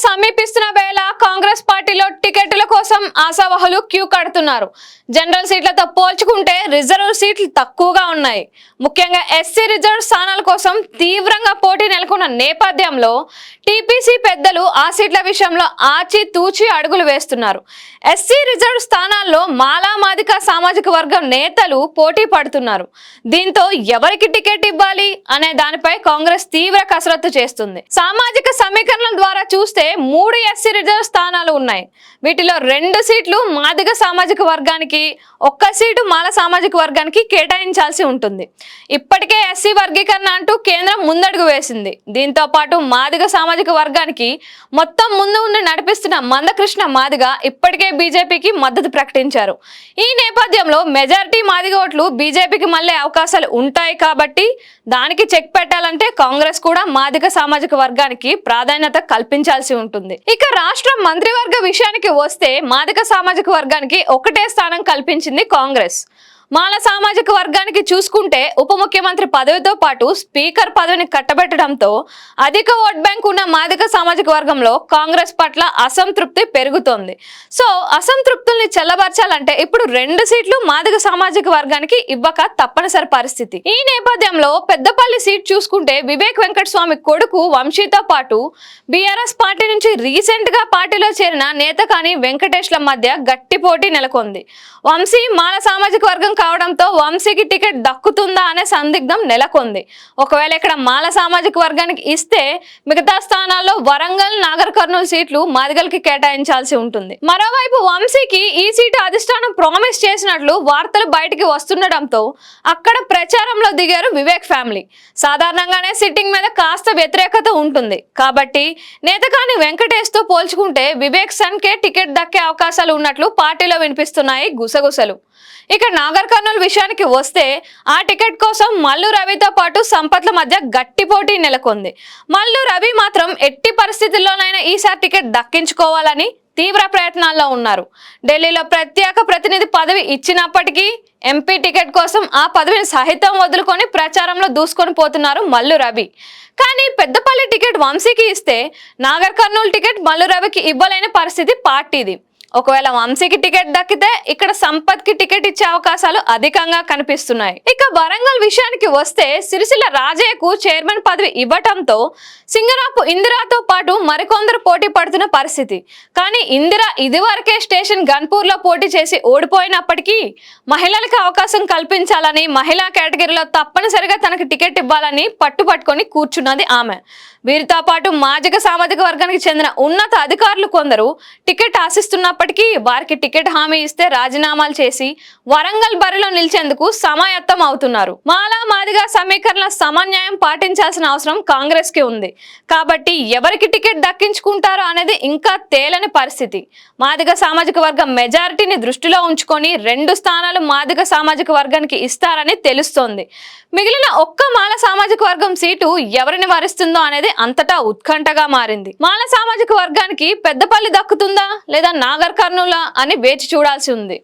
సమీపిస్తున్న వేళ కాంగ్రెస్ పార్టీలో టికెట్ల కోసం ఆశావహులు క్యూ కడుతున్నారు. జనరల్ సీట్లతో పోల్చుకుంటే రిజర్వ్ సీట్లు తక్కువగా ఉన్నాయి. ముఖ్యంగా ఎస్సీ రిజర్వ్ స్థానాల కోసం తీవ్రంగా పోటీ నెలకొన్న నేపథ్యంలో టీపీసీ పెద్దలు ఆ సీట్ల విషయంలో ఆచి తూచి అడుగులు వేస్తున్నారు. ఎస్సీ రిజర్వ్ స్థానాల్లో మాలా మాదిక సామాజిక వర్గం నేతలు పోటీ పడుతున్నారు. దీంతో ఎవరికి టికెట్ ఇవ్వాలి అనే దానిపై కాంగ్రెస్ తీవ్ర కసరత్తు చేస్తుంది. సామాజిక సమీకరణల ద్వారా చూస్తే 3 ఎస్సీ రిజర్వ్ స్థానాలు ఉన్నాయి. వీటిలో 2 సీట్లు మాదిగ సామాజిక వర్గానికి, 1 సీటు మాల సామాజిక వర్గానికి కేటాయించాల్సి ఉంటుంది. ఇప్పటికే ఎస్సీ వర్గీకరణ అంటూ కేంద్రం ముందడుగు వేసింది. దీంతో పాటు మాదిగ సామాజిక వర్గానికి మొత్తం ముందు ఉండి నడిపిస్తున్న మందకృష్ణ మాదిగ ఇప్పటికే బీజేపీకి మద్దతు ప్రకటించారు. ఈ నేపథ్యంలో మెజారిటీ మాదిగ ఓట్లు బీజేపీకి మళ్ళీ అవకాశాలు ఉంటాయి కాబట్టి దానికి చెక్ పెట్టాలంటే కాంగ్రెస్ కూడా మాదిగ సామాజిక వర్గానికి ప్రాధాన్యత కల్పించాల్సి ఉంటుంది. ఇక రాష్ట్ర మంత్రివర్గ విషయానికి వస్తే మాదిగ సామాజిక వర్గానికి ఒకటే స్థానం కల్పించింది కాంగ్రెస్. మాల సామాజిక వర్గానికి చూసుకుంటే ఉప ముఖ్యమంత్రి పదవితో పాటు స్పీకర్ పదవిని కట్టబెట్టడంతో అధిక ఓట్ బ్యాంక్ ఉన్న మాదిగ సామాజిక వర్గంలో కాంగ్రెస్ పట్ల అసంతృప్తి పెరుగుతోంది. సో అసంతృప్తుల్ని చెల్లబర్చాలంటే ఇప్పుడు 2 సీట్లు మాదిగ సామాజిక వర్గానికి ఇవ్వక తప్పనిసరి పరిస్థితి. ఈ నేపథ్యంలో పెద్దపల్లి సీట్ చూసుకుంటే వివేక్ వెంకటస్వామి కొడుకు వంశీతో పాటు బీఆర్ఎస్ పార్టీ నుంచి రీసెంట్ గా పార్టీలో చేరిన నేతకాని వెంకటేష్ల మధ్య గట్టి పోటీ నెలకొంది. వంశీ మాల సామాజిక వర్గం కావడంతో వంశీకి టికెట్ దక్కుతుందా అనే సందిగ్ధం నెలకొంది. ఒకవేళ ఇక్కడ మాల సామాజిక వర్గానికి ఇస్తే మిగతా స్థానాల్లో వరంగల్, నాగర్ కర్నూలు సీట్లు మాదిగలకి కేటాయించాల్సి ఉంటుంది. మరోవైపు వంశీకి ఈ సీటు అధిష్టానం ప్రామిస్ చేసినట్లు వార్తలు బయటికి వస్తుండటంతో అక్కడ ప్రచారంలో దిగారు వివేక్ ఫ్యామిలీ. సాధారణంగానే సిట్టింగ్ మీద కాస్త వ్యతిరేకత ఉంటుంది కాబట్టి నేతకాని వెంకటేష్ తో పోల్చుకుంటే వివేక్ సన్ కే టికెట్ దక్కే అవకాశాలు ఉన్నట్లు పార్టీలో వినిపిస్తున్నాయి గుసగుసలు. ఇక నాగర్ కర్నూలు విషయానికి వస్తే ఆ టికెట్ కోసం మల్లు రవితో పాటు సంపత్ల మధ్య గట్టి పోటీ నెలకొంది. మల్లు రవి మాత్రం ఎట్టి పరిస్థితుల్లోనైనా ఈసారి టికెట్ దక్కించుకోవాలని తీవ్ర ప్రయత్నాల్లో ఉన్నారు. ఢిల్లీలో ప్రత్యేక ప్రతినిధి పదవి ఇచ్చినప్పటికీ ఎంపీ టికెట్ కోసం ఆ పదవిని సహితం వదులుకొని ప్రచారంలో దూసుకొని పోతున్నారు మల్లు రవి. కానీ పెద్దపల్లి టికెట్ వంశీకి ఇస్తే నాగర్ కర్నూలు టికెట్ మల్లు రవికి ఇవ్వలేని పరిస్థితి పార్టీది. ఒకవేళ వంశీకి టికెట్ దక్కితే ఇక్కడ సంపత్ కి టికెట్ ఇచ్చే అవకాశాలు అధికంగా కనిపిస్తున్నాయి. ఇక వరంగల్ విషయానికి వస్తే సిరిసిల్ల రాజయ్యకు చైర్మన్ పదవి ఇవ్వటంతో సింగరాపు ఇందిరాతో పాటు మరికొందరు పోటీ పడుతున్న పరిస్థితి. కానీ ఇందిరా ఇదివరకే స్టేషన్ గన్పూర్ లో పోటీ చేసి ఓడిపోయినప్పటికీ మహిళలకు అవకాశం కల్పించాలని, మహిళా కేటగిరీలో తప్పనిసరిగా తనకు టికెట్ ఇవ్వాలని పట్టుపట్టుకొని కూర్చున్నది ఆమె. వీరితో పాటు మాదిగ సామాజిక వర్గానికి చెందిన ఉన్నత అధికారులు కొందరు టికెట్ ఆశిస్తున్నప్పటికీ వారికి టికెట్ హామీ ఇస్తే రాజీనామాలు చేసి వరంగల్ బరిలో నిలిచేందుకు సమాయత్తం అవుతున్నారు. మాలా మాదిగ సమీకరణ సమన్యాయం పాటించాల్సిన అవసరం కాంగ్రెస్ కి ఉంది కాబట్టి ఎవరికి టికెట్ దక్కించుకుంటారో అనేది ఇంకా తేలని పరిస్థితి. మాదిగ సామాజిక వర్గం మెజారిటీని దృష్టిలో ఉంచుకొని 2 స్థానాలు మాదిగ సామాజిక వర్గానికి ఇస్తారని తెలుస్తోంది. మిగిలిన 1 మాల సామాజిక వర్గం సీటు ఎవరిని వరిస్తుందో అనేది అంతటా ఉత్కంఠగా మారింది. మాల సామాజిక వర్గానికి పెద్దపల్లి దక్కుతుందా లేదా నాగర్ కర్నూలా అని వేచి చూడాల్సి ఉంది.